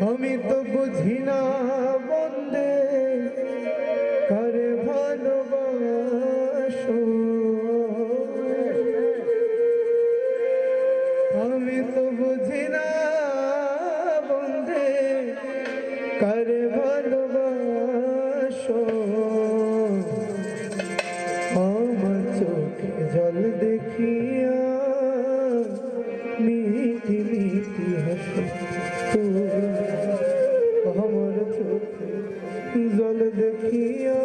আমি তো বুঝি না বন্দে কারে ভালোবাসো, আমি তো বুঝি না বন্দে কারে ভালোবাসো। আমার চোখে জল দেখিয়া মিটি মিটি হাসো, আমার চোখে জল দেখিয়া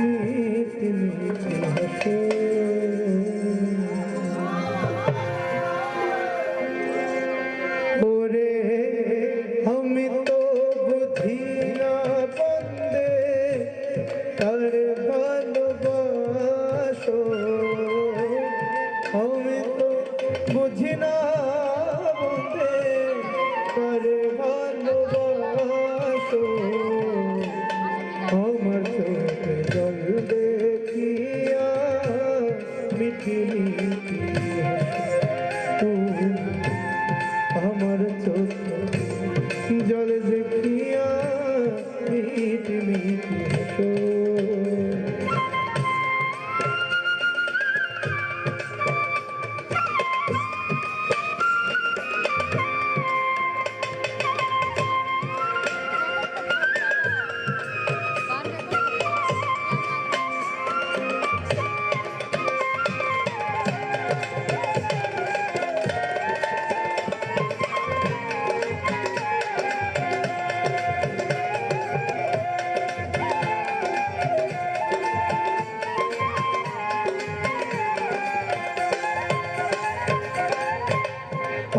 মিটি মিটি হাসো। ওরে আমি তো বুঝি না বন্দে কার ভালোবাসো, আমি তো বুঝি না বন্দে কার ভালোবাসো। আমার চোখে জল দেখিয়া মিটি মিটি হাসো, আমার চোখে জল দেখিয়া মিটি মিটি হাসো।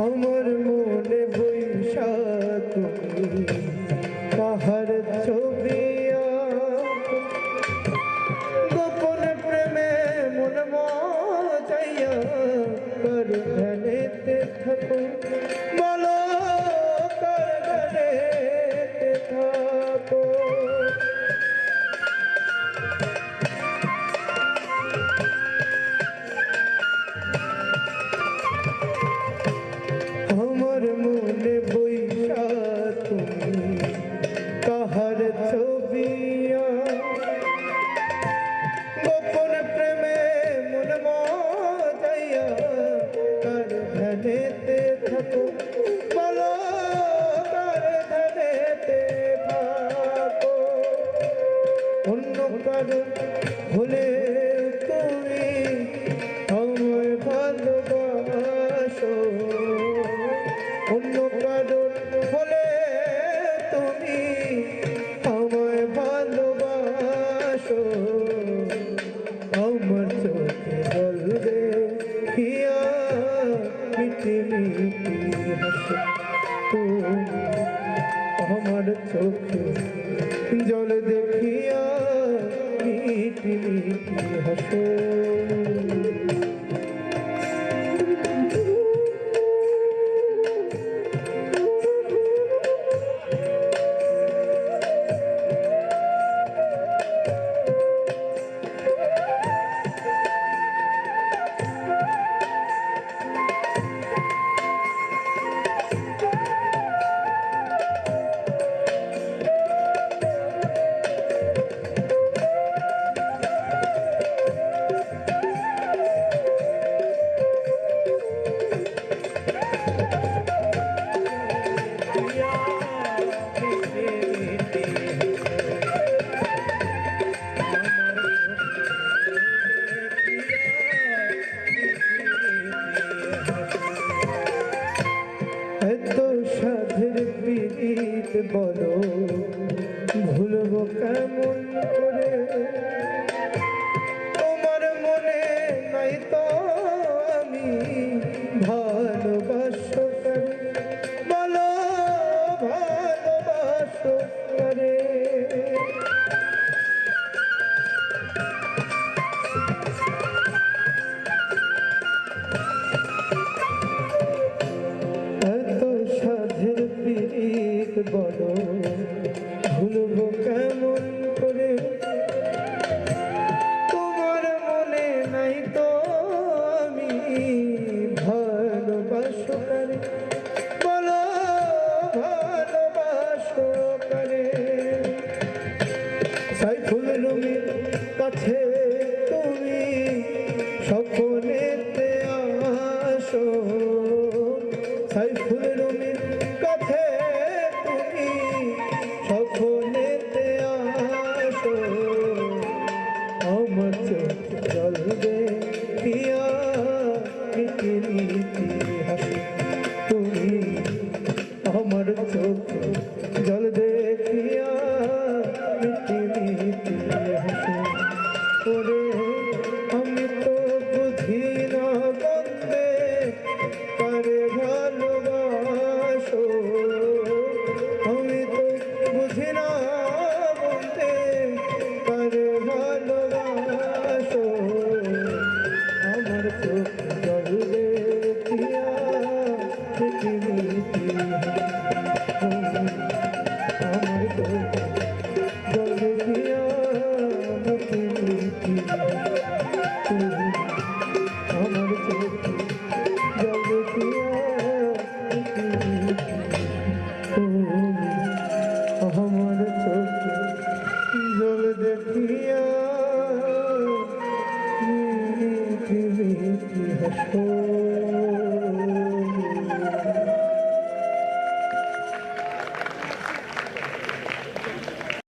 আমার মনে বৈশা তুমি কাহার ছবি গোপন প্রেমে মন মজাইয়া কর ধ্যানেতে থাকো, বলো কর ধ্যানেতে থাকো। আমার মনে বৈশা তুমি কাহার ছবি গোপন প্রেমে মন মজাইয়া কার ধ্যানেতে থাকো, বলো কার ধ্যানেতে থাকো। অন্য কারো হলে তুমি আমায় ভালোবাসো, অন্য কারোর বলে তুমি আমায় ভালোবাসো। আমার চোখে জল দেখিয়া মিটি মিটি হাসো, আমার চোখে জল দেখিয়া মিটি মিটি হাসো। এত সাধের পীড়িত বলো ভুলবো কেমন করে, তোমার মনে নাই তো আমি ভালোবাসো করে, বলো ভালোবাসো করে। এত সাধের পীড়িত বলো